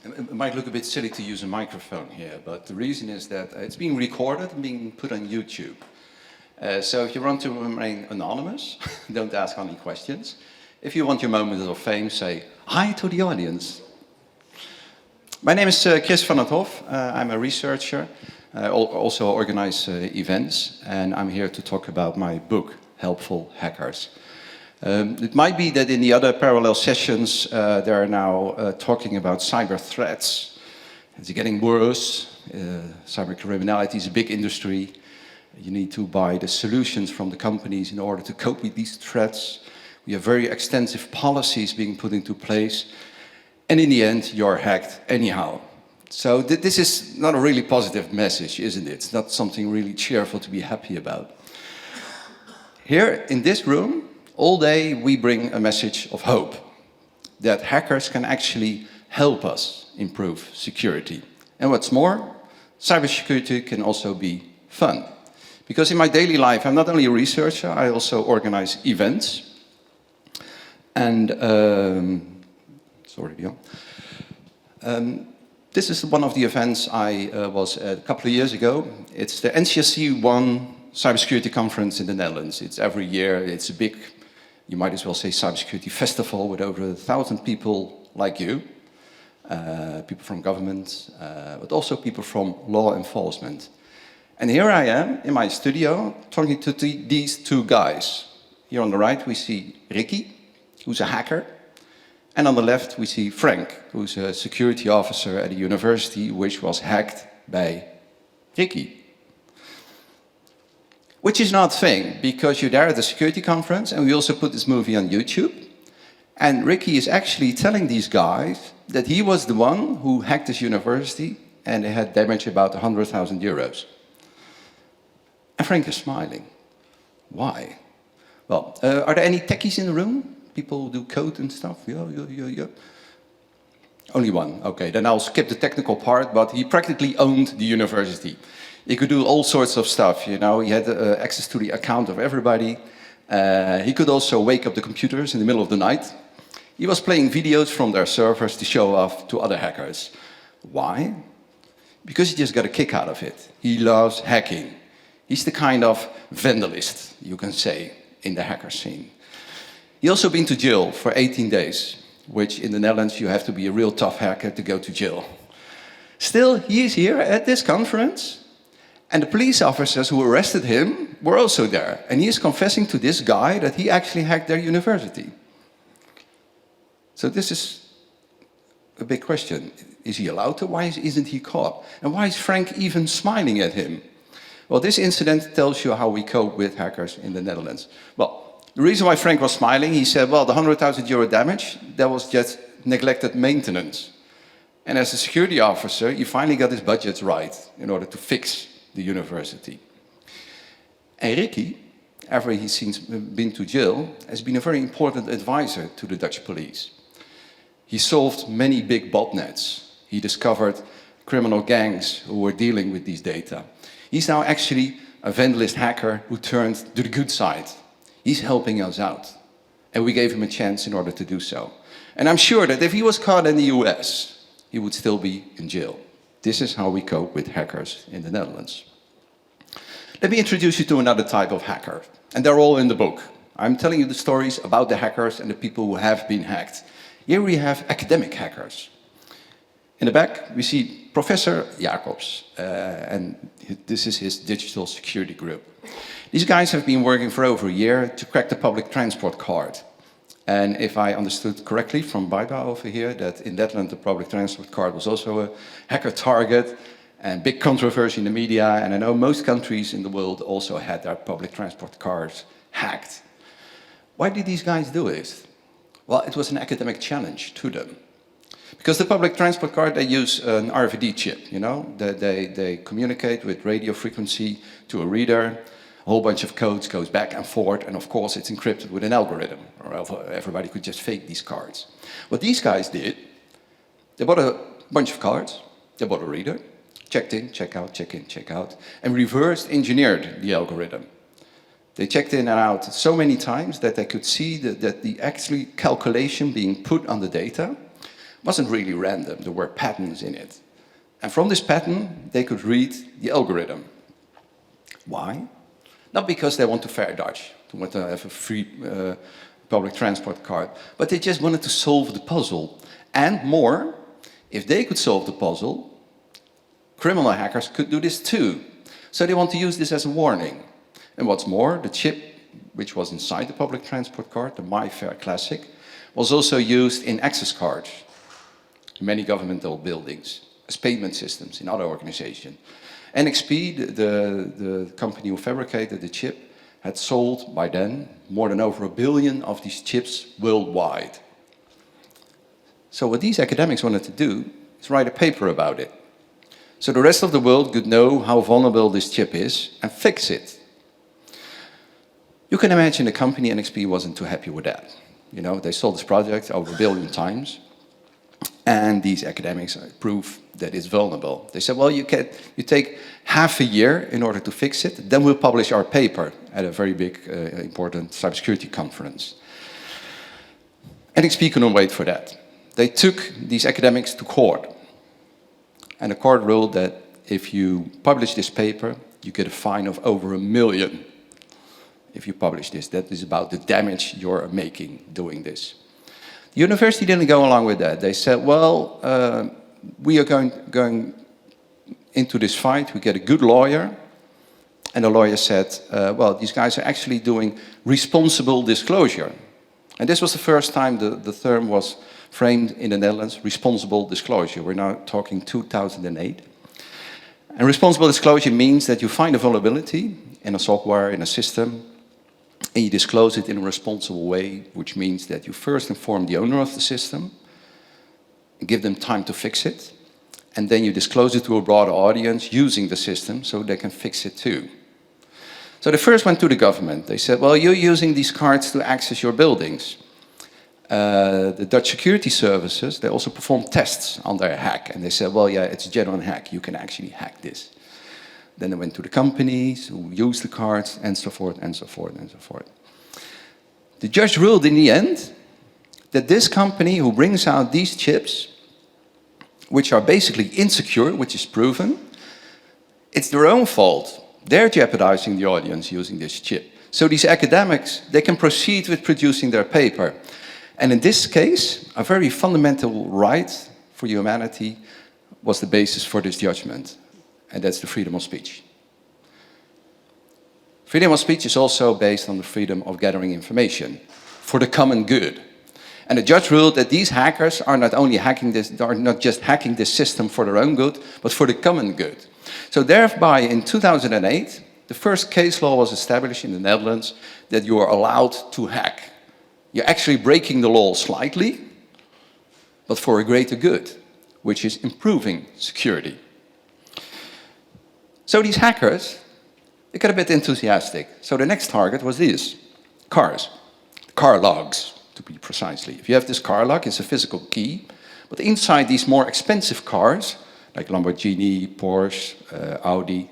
It might look a bit silly to use a microphone here, but the reason is that it's being recorded and being put on YouTube. So if you want to remain anonymous, don't ask any questions. If you want your moment of fame, say hi to the audience. My name is Chris van het Hof. I'm a researcher. I also organize events, and I'm here to talk about my book, Helpful Hackers. It might be that in the other parallel sessions they are now talking about cyber threats. It's getting worse. Cyber criminality is a big industry. You need to buy the solutions from the companies in order to cope with these threats. We have very extensive policies being put into place. And in the end, you're hacked anyhow. So this is not a really positive message, isn't it? It's not something really cheerful to be happy about. Here in this room, all day we bring a message of hope, that hackers can actually help us improve security. And what's more, cybersecurity can also be fun. Because in my daily life, I'm not only a researcher, I also organize events. And, this is one of the events I was at a couple of years ago. It's the NCSC 1 cybersecurity conference in the Netherlands. It's every year, it's a big, you might as well say, cybersecurity festival with over 1,000 people like you. People from government, but also people from law enforcement. And here I am in my studio talking to these two guys. Here on the right we see Ricky, who's a hacker. And on the left we see Frank, who's a security officer at a university which was hacked by Ricky. Which is not a thing, because you're there at the security conference, and we also put this movie on YouTube. And Ricky is actually telling these guys that he was the one who hacked this university, and they had damage about 100,000 euros. And Frank is smiling. Why? Well, are there any techies in the room? People who do code and stuff? Yeah. Only one. Okay, then I'll skip the technical part, but he practically owned the university. He could do all sorts of stuff, you know. He had access to the account of everybody. He could also wake up the computers in the middle of the night. He was playing videos from their servers to show off to other hackers. Why? Because he just got a kick out of it. He loves hacking. He's the kind of vandalist, you can say, in the hacker scene. He also been to jail for 18 days, which in the Netherlands you have to be a real tough hacker to go to jail. Still, he is here at this conference. And the police officers who arrested him were also there. And he is confessing to this guy that he actually hacked their university. So this is a big question. Is he allowed to? Why isn't he caught? And why is Frank even smiling at him? Well, this incident tells you how we cope with hackers in the Netherlands. Well, the reason why Frank was smiling, he said, well, the 100,000 euro damage, that was just neglected maintenance. And as a security officer, he finally got his budgets right in order to fix the university. And Ricky, after he's since been to jail, has been a very important advisor to the Dutch police. He solved many big botnets. He discovered criminal gangs who were dealing with these data. He's now actually a vandalist hacker who turned to the good side. He's helping us out. And we gave him a chance in order to do so. And I'm sure that if he was caught in the US, he would still be in jail. This is how we cope with hackers in the Netherlands. Let me introduce you to another type of hacker. And they're all in the book. I'm telling you the stories about the hackers and the people who have been hacked. Here we have academic hackers. In the back, we see Professor Jacobs. And this is his digital security group. These guys have been working for over a year to crack the public transport card. And if I understood correctly from Baiba over here, that in Netherlands the public transport card was also a hacker target and big controversy in the media. And I know most countries in the world also had their public transport cards hacked. Why did these guys do it? Well, it was an academic challenge to them. Because the public transport card, they use an RFID chip, you know. They communicate with radio frequency to a reader. A whole bunch of codes goes back and forth, and of course it's encrypted with an algorithm, or else everybody could just fake these cards. What these guys did, they bought a bunch of cards, they bought a reader, checked in, check out, check in, check out, and reverse engineered the algorithm. They checked in and out so many times that they could see that the actual calculation being put on the data wasn't really random. There were patterns in it. And from this pattern, they could read the algorithm. Why? Not because they want to fare Dutch, to want to have a free public transport card, but they just wanted to solve the puzzle. And more, if they could solve the puzzle, criminal hackers could do this too. So they want to use this as a warning. And what's more, the chip which was inside the public transport card, the MyFare Classic, was also used in access cards in many governmental buildings, as payment systems in other organizations. NXP, the company who fabricated the chip, had sold by then more than over 1 billion of these chips worldwide. So what these academics wanted to do is write a paper about it. So the rest of the world could know how vulnerable this chip is and fix it. You can imagine the company NXP wasn't too happy with that. You know, they sold this project over 1 billion times, and these academics prove that it's vulnerable. They said, well, you take half a year in order to fix it, then we'll publish our paper at a very big, important cybersecurity conference. NXP couldn't wait for that. They took these academics to court. And the court ruled that if you publish this paper, you get a fine of over 1 million. If you publish this, that is about the damage you're making doing this. The university didn't go along with that. They said, well, we are going into this fight, we get a good lawyer. And the lawyer said, well, these guys are actually doing responsible disclosure. And this was the first time the term was framed in the Netherlands, responsible disclosure. We're now talking 2008. And responsible disclosure means that you find a vulnerability in a software, in a system, and you disclose it in a responsible way, which means that you first inform the owner of the system, give them time to fix it, and then you disclose it to a broader audience using the system so they can fix it too. So they first went to the government. They said, well, you're using these cards to access your buildings. The Dutch security services, they also performed tests on their hack. And they said, well, yeah, it's a genuine hack. You can actually hack this. Then they went to the companies who used the cards, and so forth, and so forth, and so forth. The judge ruled in the end that this company who brings out these chips, which are basically insecure, which is proven, it's their own fault. They're jeopardizing the audience using this chip. So these academics, they can proceed with producing their paper. And in this case, a very fundamental right for humanity was the basis for this judgment. And that's the freedom of speech. Freedom of speech is also based on the freedom of gathering information for the common good. And the judge ruled that these hackers are not only hacking this, are not just hacking this system for their own good, but for the common good. So thereby, in 2008, the first case law was established in the Netherlands that you are allowed to hack. You're actually breaking the law slightly, but for a greater good, which is improving security. So these hackers, they got a bit enthusiastic. So the next target was this, cars, car logs, to be precisely. If you have this car log, it's a physical key, but inside these more expensive cars, like Lamborghini, Porsche, Audi,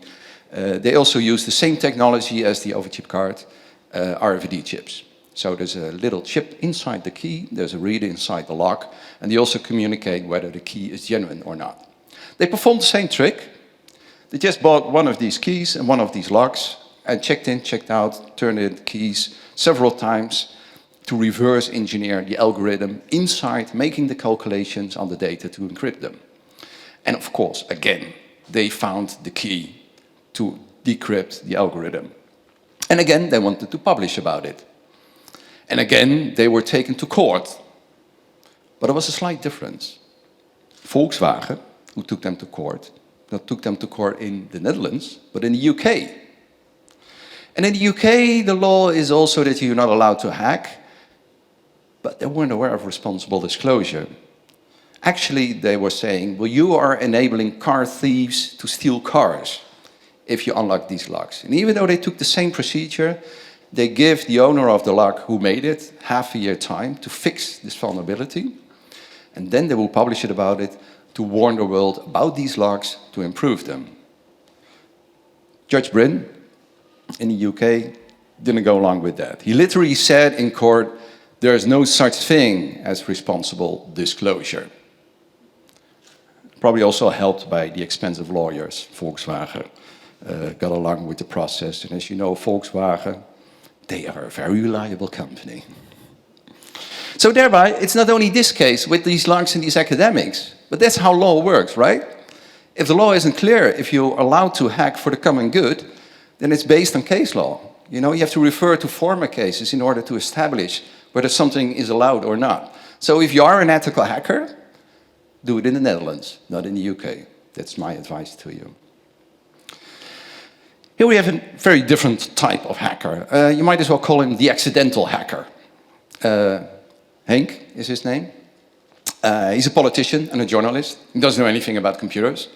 they also use the same technology as the over-chip card, RFID chips. So there's a little chip inside the key, there's a reader inside the lock, and they also communicate whether the key is genuine or not. They performed the same trick. They just bought one of these keys and one of these locks, and checked in, checked out, turned in keys several times to reverse engineer the algorithm inside, making the calculations on the data to encrypt them. And of course, again, they found the key to decrypt the algorithm. And again, they wanted to publish about it. And again, they were taken to court. But there was a slight difference. Volkswagen, who took them to court, not took them to court in the Netherlands, but in the UK. And in the UK, the law is also that you're not allowed to hack, but they weren't aware of responsible disclosure. Actually, they were saying, well, you are enabling car thieves to steal cars if you unlock these locks. And even though they took the same procedure, they give the owner of the lock who made it half a year time to fix this vulnerability. And then they will publish it about it to warn the world about these locks to improve them. Judge Bryn in the UK didn't go along with that. He literally said in court, there is no such thing as responsible disclosure. Probably also helped by the expensive lawyers. Volkswagen got along with the process. And as you know, Volkswagen, they are a very reliable company. So thereby, it's not only this case with these lungs and these academics, but that's how law works, right? If the law isn't clear, if you're allowed to hack for the common good, then it's based on case law. You know, you have to refer to former cases in order to establish whether something is allowed or not. So if you are an ethical hacker, do it in the Netherlands, not in the UK. That's my advice to you. Here we have a very different type of hacker. You might as well call him the accidental hacker. Henk is his name. He's a politician and a journalist. He doesn't know anything about computers.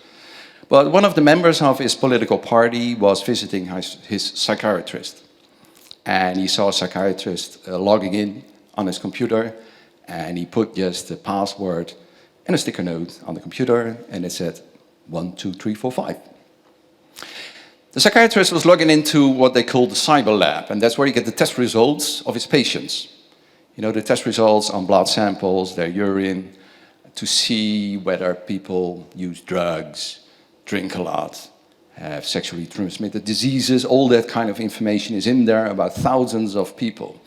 But one of the members of his political party was visiting his psychiatrist. And he saw a psychiatrist logging in on his computer, and he put just the password and a sticker note on the computer, and it said 1, 2, 3, 4, 5. The psychiatrist was logging into what they call the cyber lab, and that's where you get the test results of his patients. You know, the test results on blood samples, their urine, to see whether people use drugs, drink a lot, have sexually transmitted diseases. All that kind of information is in there about thousands of people.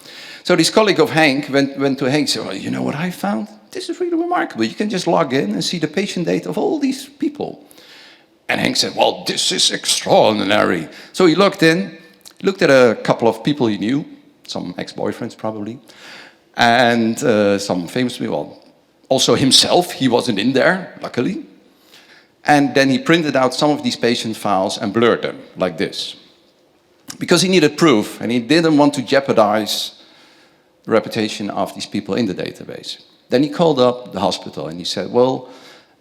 So this colleague of Henk went to Henk and said, well, you know what I found? This is really remarkable. You can just log in and see the patient data of all these people. And Henk said, well, this is extraordinary. So he looked in, looked at a couple of people he knew, some ex-boyfriends probably, and some famous people. Well, also himself, he wasn't in there, luckily. And then he printed out some of these patient files and blurred them, like this. Because he needed proof, and he didn't want to jeopardize the reputation of these people in the database. Then he called up the hospital and he said, well,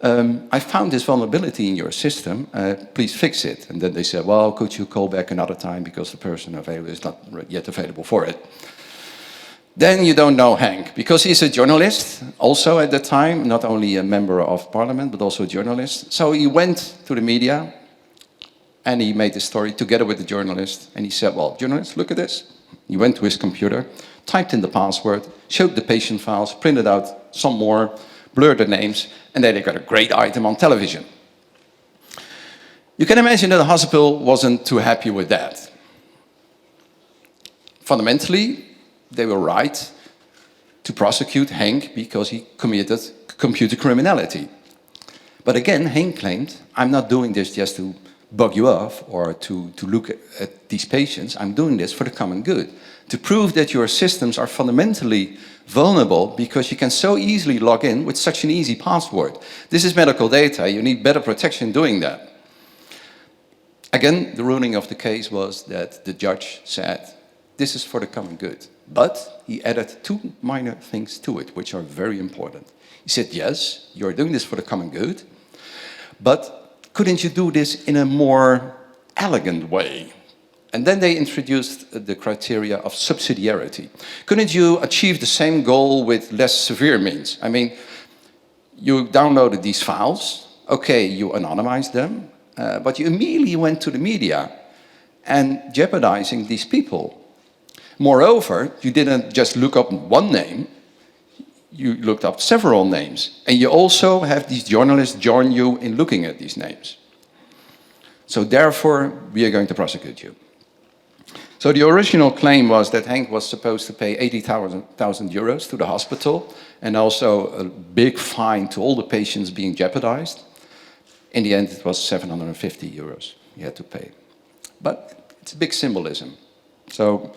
I found this vulnerability in your system, please fix it. And then they said, well, could you call back another time because the person available is not yet available for it. Then you don't know Henk, because he's a journalist, also at the time, not only a member of parliament, but also a journalist. So he went to the media and he made the story together with the journalist. And he said, well, journalist, look at this. He went to his computer, typed in the password, showed the patient files, printed out some more, blurred the names, and then they got a great item on television. You can imagine that the hospital wasn't too happy with that. Fundamentally, they were right to prosecute Henk because he committed computer criminality. But again, Henk claimed, I'm not doing this just to bug you off or to look at these patients. I'm doing this for the common good. To prove that your systems are fundamentally vulnerable because you can so easily log in with such an easy password. This is medical data. You need better protection doing that. Again, the ruling of the case was that the judge said, this is for the common good. But he added two minor things to it, which are very important. He said, yes, you're doing this for the common good, but couldn't you do this in a more elegant way? And then they introduced the criteria of subsidiarity. Couldn't you achieve the same goal with less severe means? I mean, you downloaded these files, okay, you anonymized them, but you immediately went to the media and jeopardizing these people. Moreover, you didn't just look up one name, you looked up several names. And you also have these journalists join you in looking at these names. So therefore, we are going to prosecute you. So the original claim was that Henk was supposed to pay 80,000 euros to the hospital and also a big fine to all the patients being jeopardized. In the end, it was 750 euros he had to pay. But it's a big symbolism. So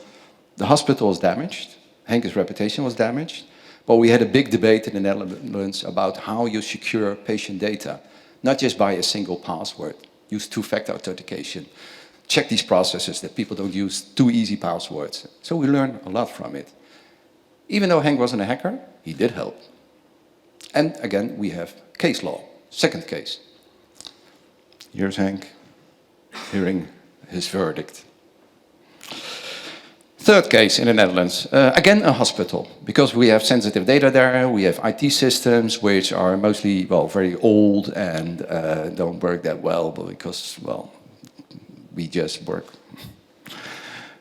the hospital was damaged, Henk's reputation was damaged, but we had a big debate in the Netherlands about how you secure patient data, not just by a single password. Use two-factor authentication. Check these processes that people don't use too easy passwords. So we learned a lot from it. Even though Henk wasn't a hacker, he did help. And again, we have case law, second case. Here's Henk hearing his verdict. Third case in the Netherlands, again a hospital, because we have sensitive data there, we have IT systems which are mostly, well, very old and don't work that well, but because, well, we just work.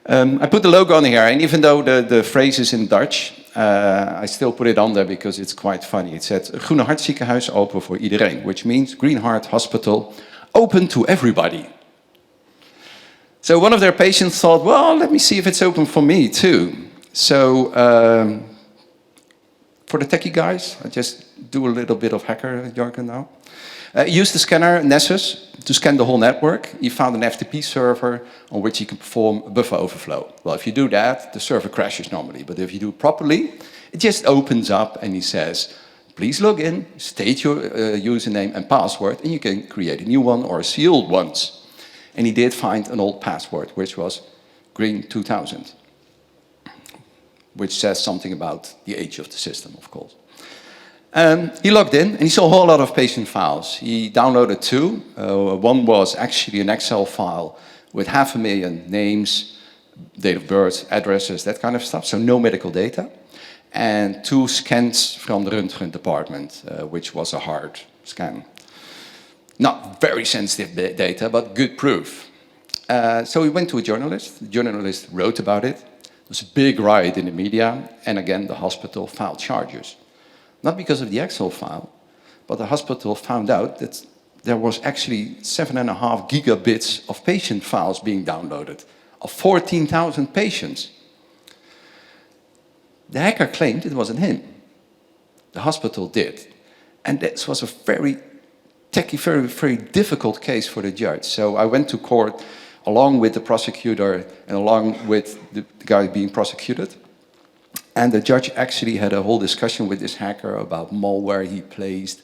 I put the logo on here, and even though the phrase is in Dutch, I still put it on there because it's quite funny. It said, Groene Hart ziekenhuis open voor iedereen, which means Green Heart Hospital open to everybody. So one of their patients thought, well, let me see if it's open for me too. So for the techie guys, I just do a little bit of hacker jargon now. Use the scanner Nessus to scan the whole network. He found an FTP server on which he can perform a buffer overflow. Well, if you do that, the server crashes normally. But if you do it properly, it just opens up and he says, please log in, state your username and password, and you can create a new one or a sealed ones. And he did find an old password, which was Green 2000, which says something about the age of the system, of course. He logged in and he saw a whole lot of patient files. He downloaded two. One was actually an Excel file with 500,000 names, date of birth, addresses, that kind of stuff, so no medical data. And two scans from the Röntgen department, which was a hard scan. Not very sensitive data, but good proof. So he went to a journalist. The journalist wrote about it. There was a big riot in the media, and again the hospital filed charges. Not because of the Excel file, but the hospital found out that there was actually 7.5 gigabits of patient files being downloaded, of 14,000 patients. The hacker claimed it wasn't him. The hospital did. And this was a very techy, very difficult case for the judge. So I went to court along with the prosecutor and along with the guy being prosecuted. And the judge actually had a whole discussion with this hacker about malware he placed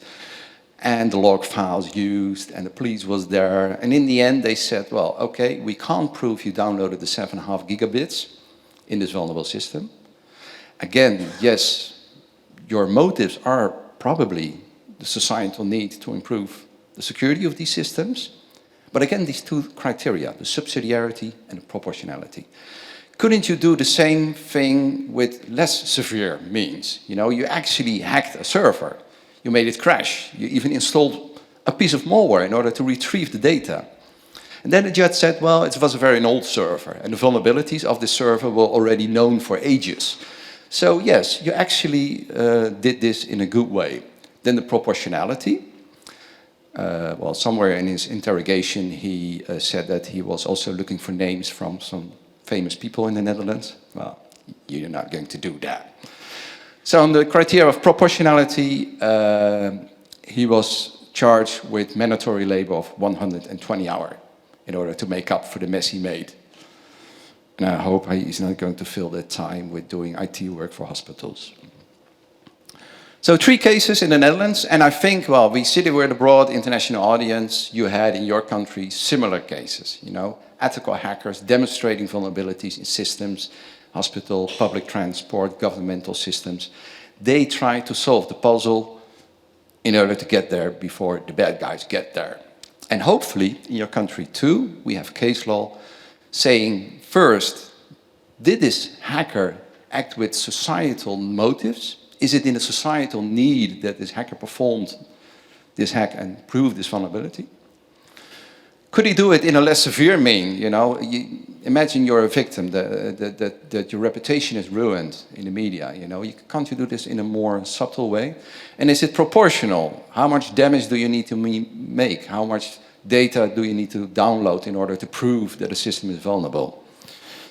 and the log files used, and the police was there. And in the end, they said, well, okay, we can't prove you downloaded the 7.5 gigabits in this vulnerable system. Again, yes, your motives are probably the societal need to improve the security of these systems. But again, these two criteria, the subsidiarity and the proportionality. Couldn't you do the same thing with less severe means? You know, you actually hacked a server. You made it crash. You even installed a piece of malware in order to retrieve the data. And then the judge said, well, it was a very old server, and the vulnerabilities of the server were already known for ages. So yes, you actually did this in a good way. Then the proportionality. Well, somewhere in his interrogation, he said that he was also looking for names from some famous people in the Netherlands. Well, you're not going to do that. So on the criteria of proportionality, he was charged with mandatory labor of 120 hours in order to make up for the mess he made. And I hope he's not going to fill that time with doing IT work for hospitals. So 3 cases in the Netherlands, and I think, well, we see that we're a broad international audience. You had in your country similar cases, you know, ethical hackers demonstrating vulnerabilities in systems, hospital, public transport, governmental systems. They try to solve the puzzle in order to get there before the bad guys get there. And hopefully, in your country too, we have case law saying, first, did this hacker act with societal motives? Is it in a societal need that this hacker performed this hack and proved this vulnerability? Could he do it in a less severe mean? You know, imagine you're a victim, that your reputation is ruined in the media. You know, can't you do this in a more subtle way? And is it proportional? How much damage do you need to make? How much data do you need to download in order to prove that the system is vulnerable?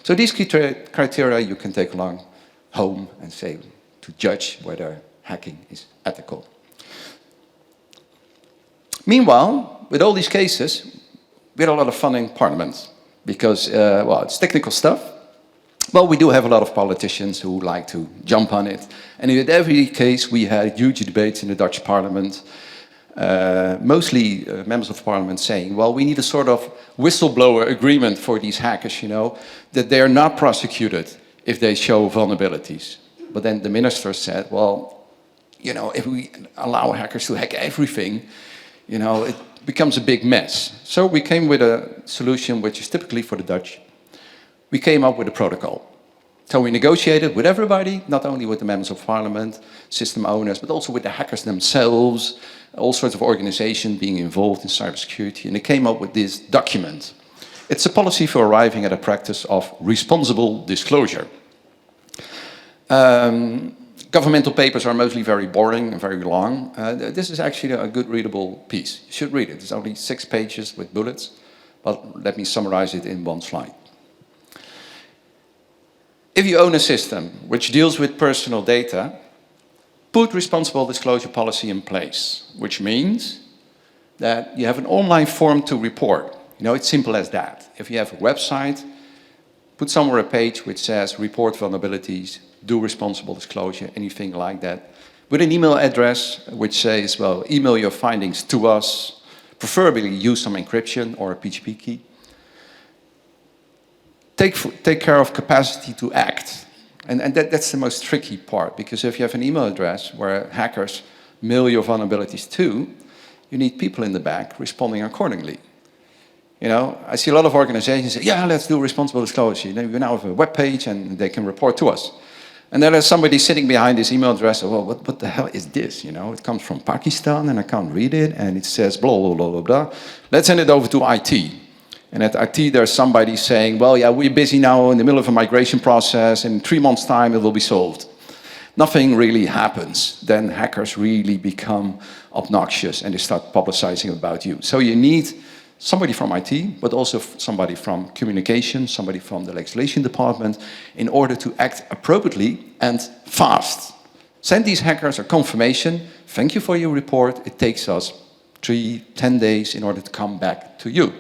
So these criteria you can take along home and say, to judge whether hacking is ethical. Meanwhile, with all these cases, we had a lot of fun in Parliament because, well, it's technical stuff. Well, we do have a lot of politicians who like to jump on it. And in every case, we had huge debates in the Dutch Parliament, mostly members of Parliament saying, well, we need a sort of whistleblower agreement for these hackers, you know, that they are not prosecuted if they show vulnerabilities. But then the minister said, well, you know, if we allow hackers to hack everything, you know, it becomes a big mess. So we came with a solution which is typically for the Dutch. We came up with a protocol. So we negotiated with everybody, not only with the members of parliament, system owners, but also with the hackers themselves, all sorts of organizations being involved in cybersecurity, and they came up with this document. It's a policy for arriving at a practice of responsible disclosure. Governmental papers are mostly very boring and very long. This is actually a good readable piece. You should read it. It's only 6 pages with bullets, but let me summarize it in one slide. If you own a system which deals with personal data, put responsible disclosure policy in place, which means that you have an online form to report. You know, it's simple as that. If you have a website, put somewhere a page which says report vulnerabilities, do responsible disclosure, anything like that. With an email address which says, well, email your findings to us, preferably use some encryption or a PGP key. Take care of capacity to act. And that's the most tricky part, because if you have an email address where hackers mail your vulnerabilities to, you need people in the back responding accordingly. You know, I see a lot of organizations say, yeah, let's do responsible disclosure. Then we now have a web page and they can report to us. And then there's somebody sitting behind this email address, well, what the hell is this? You know, it comes from Pakistan and I can't read it and it says blah, blah, blah, blah, blah. Let's send it over to IT. And at IT there's somebody saying, well, yeah, we're busy now in the middle of a migration process, in 3 months' time it will be solved. Nothing really happens. Then hackers really become obnoxious and they start publicizing about you. So you need somebody from IT, but also somebody from communication, somebody from the legislation department, in order to act appropriately and fast. Send these hackers a confirmation. Thank you for your report. It takes us 10 days in order to come back to you.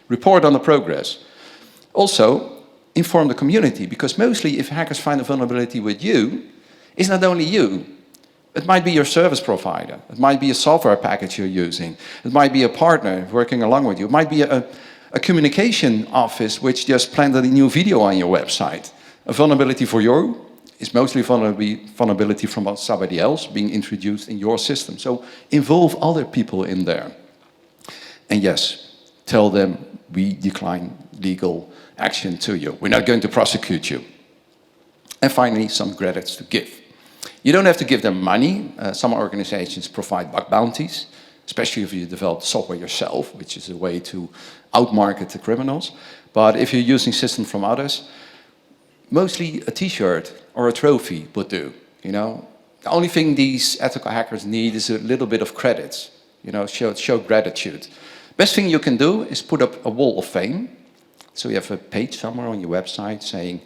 Report on the progress. Also, inform the community, because mostly if hackers find a vulnerability with you, it's not only you. It might be your service provider. It might be a software package you're using. It might be a partner working along with you. It might be a communication office which just planted a new video on your website. A vulnerability for you is mostly vulnerability from somebody else being introduced in your system. So involve other people in there. And yes, tell them we decline legal action to you. We're not going to prosecute you. And finally, some credits to give. You don't have to give them money. Some organizations provide bug bounties, especially if you develop software yourself, which is a way to outmarket the criminals. But if you're using systems from others, mostly a t-shirt or a trophy would do. You know, the only thing these ethical hackers need is a little bit of credits. You know, show gratitude. Best thing you can do is put up a wall of fame. So you have a page somewhere on your website saying,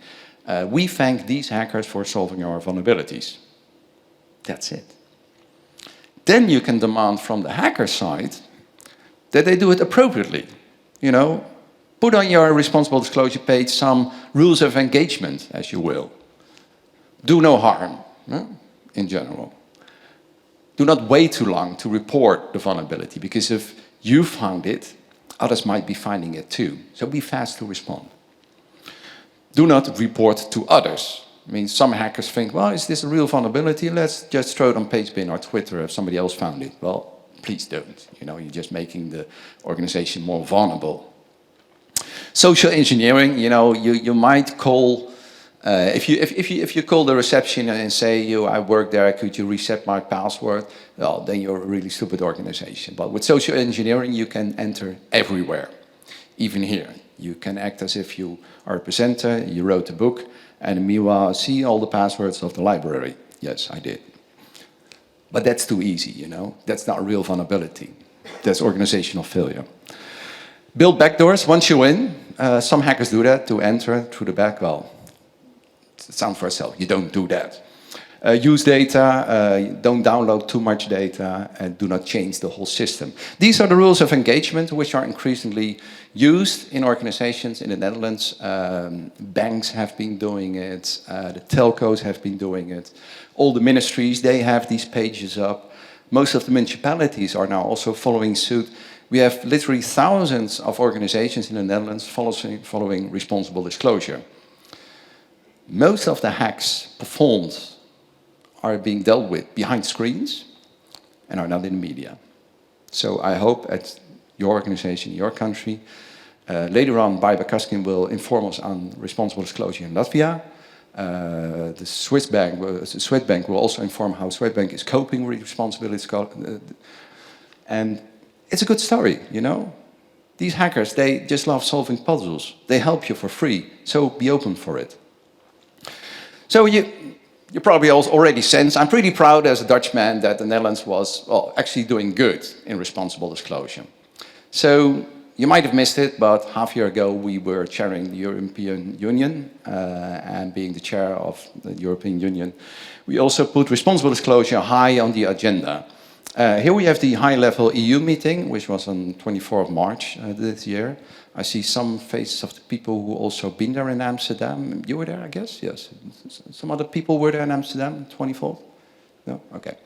we thank these hackers for solving our vulnerabilities. That's it. Then you can demand from the hacker side that they do it appropriately. You know, put on your responsible disclosure page some rules of engagement, as you will. Do no harm, in general. Do not wait too long to report the vulnerability, because if you found it, others might be finding it too. So be fast to respond. Do not report to others. I mean, some hackers think, well, is this a real vulnerability? Let's just throw it on Pastebin or Twitter if somebody else found it. Well, please don't. You know, you're just making the organization more vulnerable. Social engineering, you know, you might call, if you call the reception and say, I work there, could you reset my password? Well, then you're a really stupid organization. But with social engineering, you can enter everywhere, even here. You can act as if you are a presenter, you wrote a book, and meanwhile, see all the passwords of the library. Yes, I did. But that's too easy, you know. That's not real vulnerability. That's organizational failure. Build backdoors once you're in. Some hackers do that to enter through the back. Well, it sounds for itself. You don't do that. Use data, don't download too much data, and do not change the whole system. These are the rules of engagement which are increasingly used in organizations in the Netherlands. Banks have been doing it, the telcos have been doing it. All the ministries, they have these pages up. Most of the municipalities are now also following suit. We have literally thousands of organizations in the Netherlands following responsible disclosure. Most of the hacks performed are being dealt with behind screens and are not in the media. So I hope at your organization, your country, later on, Baiba Kaskin will inform us on responsible disclosure in Latvia. The Swedbank will also inform how Swedbank is coping with responsibility. And it's a good story, you know. These hackers, they just love solving puzzles. They help you for free, so be open for it. So you probably also already sense, I'm pretty proud as a Dutchman that the Netherlands was, well, actually doing good in responsible disclosure. So you might have missed it, but half a year ago we were chairing the European Union, and being the chair of the European Union, we also put responsible disclosure high on the agenda. Here we have the high-level EU meeting, which was on 24th of March this year. I see some faces of the people who also been there in Amsterdam. You were there, I guess? Yes. Some other people were there in Amsterdam, 24th? No? Okay.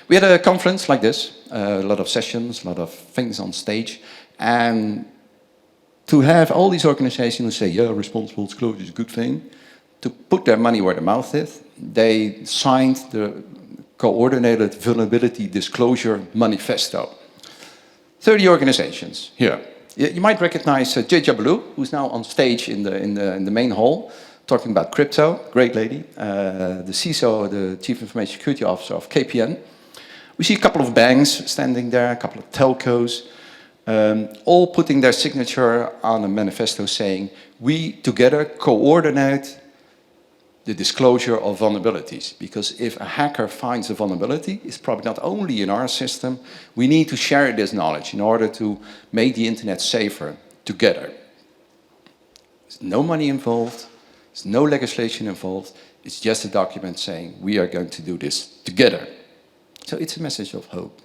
We had a conference like this, a lot of sessions, a lot of things on stage, and to have all these organizations say, yeah, responsible disclosure is a good thing, to put their money where their mouth is, they signed the Coordinated Vulnerability Disclosure Manifesto. 30 organizations here. You might recognize Jay Jabaloo, who's now on stage in the main hall, talking about crypto, great lady, the CISO, the Chief Information Security Officer of KPN. We see a couple of banks standing there, a couple of telcos, all putting their signature on a manifesto saying, we together coordinate the disclosure of vulnerabilities. Because if a hacker finds a vulnerability, it's probably not only in our system, we need to share this knowledge in order to make the internet safer together. There's no money involved, there's no legislation involved, it's just a document saying we are going to do this together. So it's a message of hope.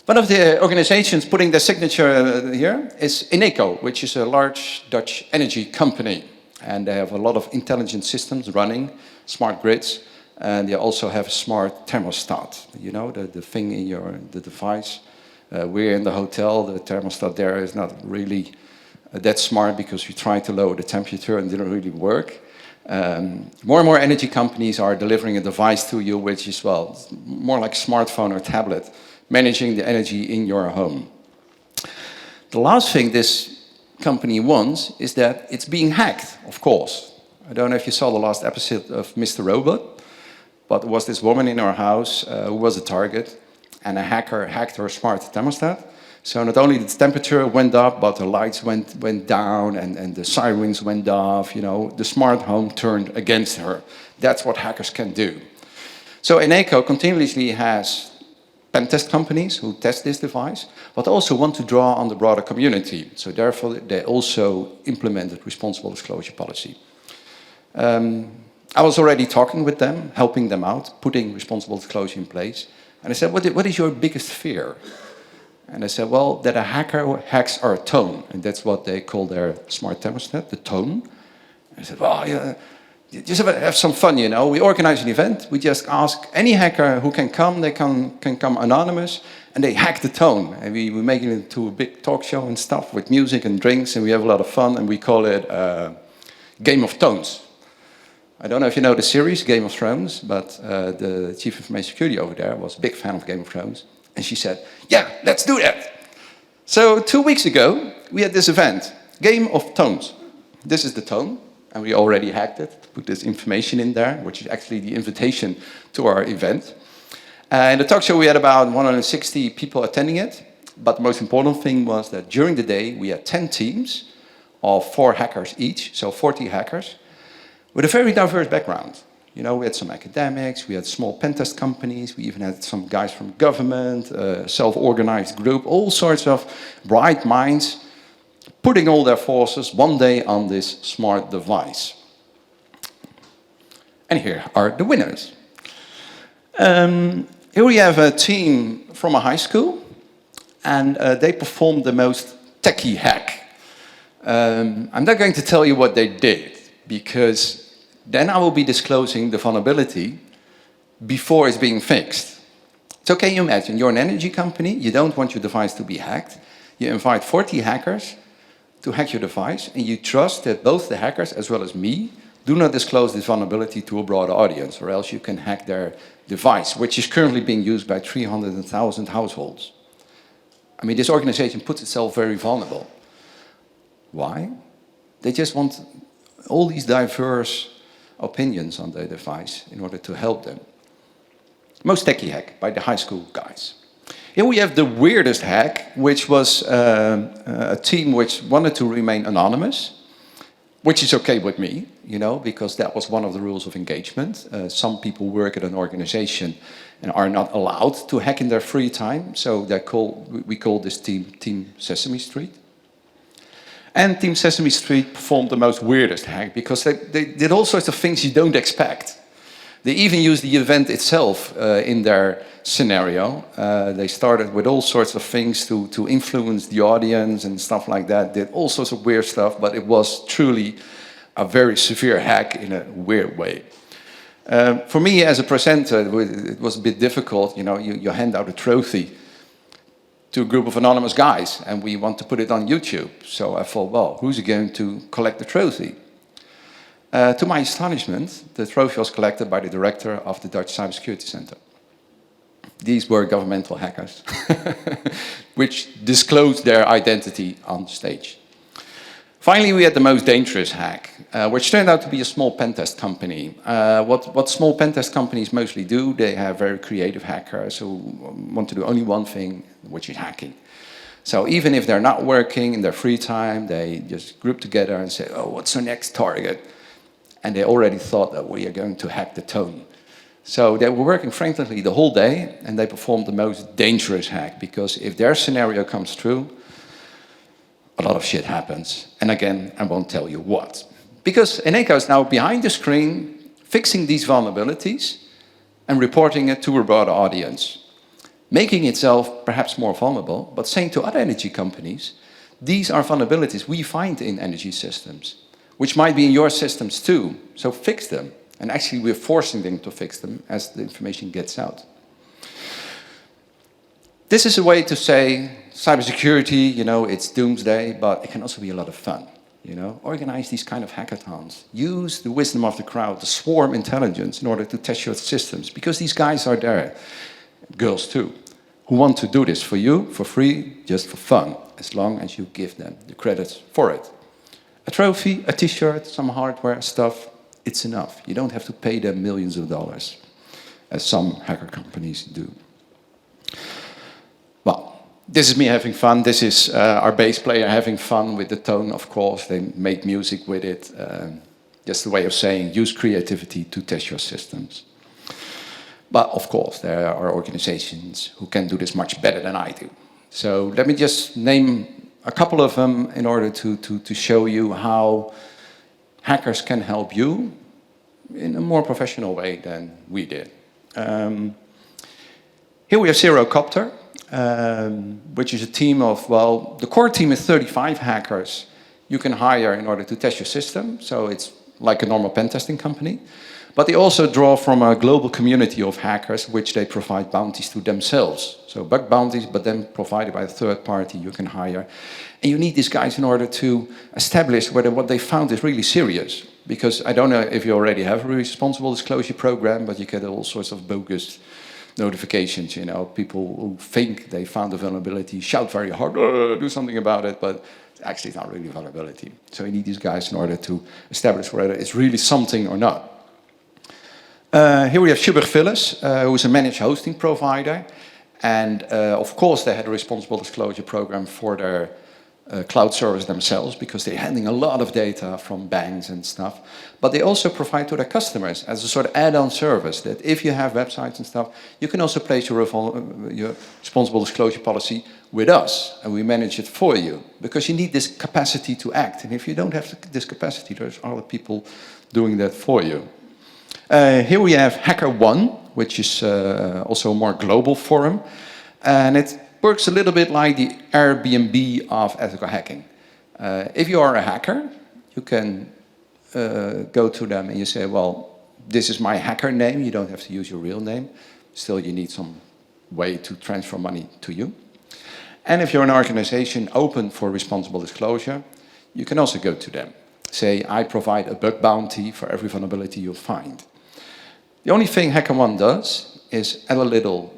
One of the organizations putting their signature here is Eneco, which is a large Dutch energy company. And they have a lot of intelligent systems running, smart grids, and they also have a smart thermostat. You know, the thing in the device. We're in the hotel, the thermostat there is not really that smart because we tried to lower the temperature and it didn't really work. More and more energy companies are delivering a device to you which is, well, more like a smartphone or tablet, managing the energy in your home. The last thing this company wants is that it's being hacked, of course. I don't know if you saw the last episode of Mr. Robot, but there was this woman in our house who was a target, and a hacker hacked her smart thermostat. So not only the temperature went up, but the lights went down and the sirens went off. You know, the smart home turned against her. That's what hackers can do. So Eneco continuously has pen test companies who test this device, but also want to draw on the broader community. So therefore, they also implemented responsible disclosure policy. I was already talking with them, helping them out, putting responsible disclosure in place. And I said, what is your biggest fear? And I said, well, that a hacker hacks our tone. And that's what they call their smart thermostat, the tone. And I said, well, yeah, just have some fun, you know. We organize an event. We just ask any hacker who can come. They can come anonymous, and they hack the tone. And we make it into a big talk show and stuff with music and drinks, and we have a lot of fun, and we call it Game of Tones. I don't know if you know the series, Game of Thrones, but the Chief Information Security over there was a big fan of Game of Thrones. And she said, yeah, let's do that. So 2 weeks ago, we had this event, Game of Tones. This is the tone. And we already hacked it, put this information in there, which is actually the invitation to our event. In the talk show, we had about 160 people attending it. But the most important thing was that during the day, we had 10 teams of 4 hackers each, so 40 hackers, with a very diverse background. You know, we had some academics, we had small pen test companies, we even had some guys from government, a self-organized group, all sorts of bright minds, putting all their forces one day on this smart device. And here are the winners. Here we have a team from a high school, and they performed the most techie hack. I'm not going to tell you what they did, because then I will be disclosing the vulnerability before it's being fixed. So can you imagine, you're an energy company, you don't want your device to be hacked, you invite 40 hackers to hack your device, and you trust that both the hackers as well as me do not disclose this vulnerability to a broader audience, or else you can hack their device, which is currently being used by 300,000 households. I mean, this organization puts itself very vulnerable. Why? They just want all these diverse opinions on their device in order to help them. Most techie hack by the high school guys. Here we have the weirdest hack, which was a team which wanted to remain anonymous. which is okay with me, you know, because that was one of the rules of engagement. Some people work at an organization and are not allowed to hack in their free time, so we call this Team Sesame Street. And Team Sesame Street performed the most weirdest hack because they did all sorts of things you don't expect. They even used the event itself in their scenario. They started with all sorts of things to influence the audience and stuff like that, did all sorts of weird stuff, but it was truly a very severe hack in a weird way. For me as a presenter, it was a bit difficult. You know, you hand out a trophy to a group of anonymous guys, and we want to put it on YouTube. So I thought, well, who's going to collect the trophy? To my astonishment, the trophy was collected by the director of the Dutch Cybersecurity Center. These were governmental hackers, which disclosed their identity on stage. Finally, we had the most dangerous hack, which turned out to be a small pen test company. What small pen test companies mostly do, they have very creative hackers who want to do only one thing, which is hacking. So even if they're not working in their free time, they just group together and say, oh, what's our next target? And they already thought that we are going to hack the tone. So they were working frantically the whole day, and they performed the most dangerous hack, because if their scenario comes true, a lot of shit happens. And again, I won't tell you what. Because Eneco is now behind the screen, fixing these vulnerabilities and reporting it to a broader audience, making itself perhaps more vulnerable, but saying to other energy companies, these are vulnerabilities we find in energy systems, which might be in your systems too, so fix them. And actually we're forcing them to fix them as the information gets out. This is a way to say cybersecurity, you know, it's doomsday, but it can also be a lot of fun. You know, organize these kind of hackathons. Use the wisdom of the crowd, the swarm intelligence in order to test your systems, because these guys are there, girls too, who want to do this for you, for free, just for fun, as long as you give them the credits for it. A trophy, a t-shirt, some hardware stuff, it's enough. You don't have to pay them millions of dollars, as some hacker companies do. Well, this is me having fun. This is our bass player having fun with the tone, of course. They make music with it. Just a way of saying, use creativity to test your systems. But of course, there are organizations who can do this much better than I do. So let me just name a couple of them in order to show you how hackers can help you in a more professional way than we did. Here we have Zerocopter, which is a team of, well, the core team is 35 hackers you can hire in order to test your system. So it's like a normal pen testing company. But they also draw from a global community of hackers, which they provide bounties to themselves. So bug bounties, but then provided by a third party you can hire. And you need these guys in order to establish whether what they found is really serious. Because I don't know if you already have a responsible disclosure program, but you get all sorts of bogus notifications, you know, people who think they found a vulnerability, shout very hard, do something about it, but actually it's not really a vulnerability. So you need these guys in order to establish whether it's really something or not. Here we have Schubert Phyllis, who is a managed hosting provider. And of course they had a responsible disclosure program for their cloud service themselves, because they're handling a lot of data from banks and stuff. But they also provide to their customers as a sort of add-on service that if you have websites and stuff, you can also place your responsible disclosure policy with us, and we manage it for you, because you need this capacity to act. And if you don't have this capacity, there's other people doing that for you. Here we have HackerOne, which is also a more global forum, and it works a little bit like the Airbnb of ethical hacking. If you are a hacker, you can go to them and you say, well, this is my hacker name. You don't have to use your real name. Still, you need some way to transfer money to you. And if you're an organization open for responsible disclosure, you can also go to them. Say, I provide a bug bounty for every vulnerability you'll find. The only thing HackerOne does is add a little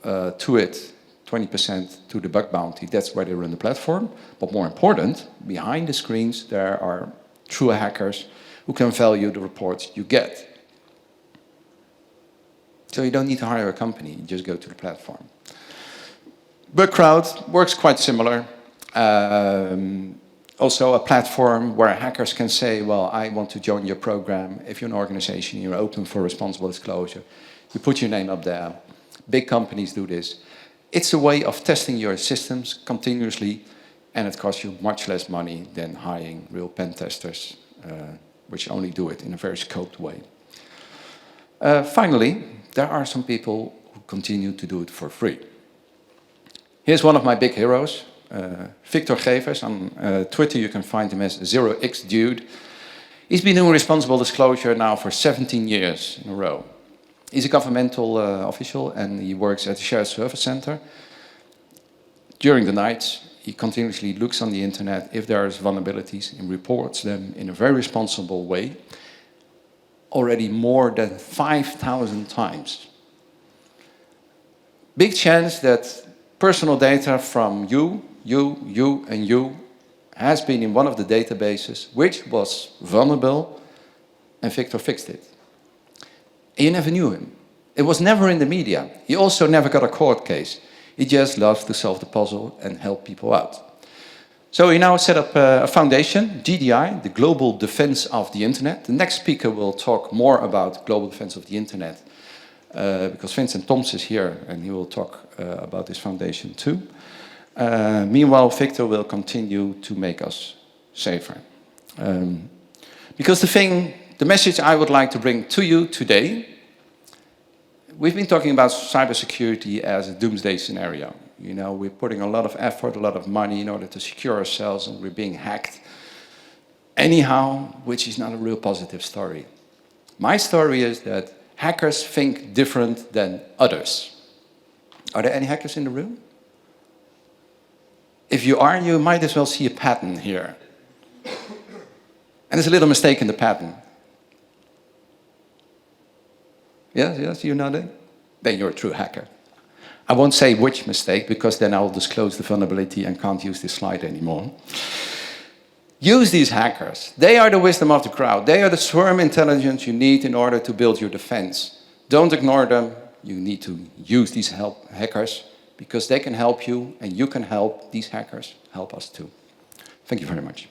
to it, 20% to the bug bounty. That's where they run the platform. But more important, behind the screens, there are true hackers who can value the reports you get. So you don't need to hire a company, you just go to the platform. Bugcrowd works quite similar. Also a platform where hackers can say, well, I want to join your program. If you're an organization, you're open for responsible disclosure. You put your name up there. Big companies do this. It's a way of testing your systems continuously, and it costs you much less money than hiring real pen testers, which only do it in a very scoped way. Finally, there are some people who continue to do it for free. Here's one of my big heroes, Victor Gevers. On Twitter you can find him as 0xDude. He's been doing responsible disclosure now for 17 years in a row. He's a governmental official and he works at the Shared Service Center. During the night, he continuously looks on the internet if there are vulnerabilities and reports them in a very responsible way. Already more than 5,000 times. Big chance that personal data from you, and you has been in one of the databases which was vulnerable, and Victor fixed it. And you never knew him. It was never in the media. He also never got a court case. He just loves to solve the puzzle and help people out. So he now set up a foundation, GDI, the Global Defense of the Internet. The next speaker will talk more about global defense of the Internet because Vincent Toms is here and he will talk about this foundation too. Meanwhile, Victor will continue to make us safer. Because the message I would like to bring to you today, we've been talking about cybersecurity as a doomsday scenario. You know, we're putting a lot of effort, a lot of money in order to secure ourselves, and we're being hacked anyhow, which is not a real positive story. My story is that hackers think different than others. Are there any hackers in the room? If you are, you might as well see a pattern here. And there's a little mistake in the pattern. Yes, you nodding? Then you're a true hacker. I won't say which mistake, because then I'll disclose the vulnerability and can't use this slide anymore. Use these hackers. They are the wisdom of the crowd. They are the swarm intelligence you need in order to build your defense. Don't ignore them. You need to use these hackers, because they can help you, and you can help these hackers help us too. Thank you very much.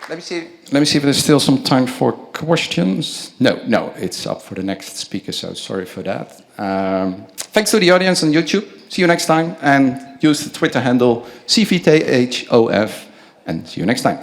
Let me see if there's still some time for questions. No, it's up for the next speaker, so sorry for that. Thanks to the audience on YouTube. See you next time, and use the Twitter handle CVTHOF, and see you next time.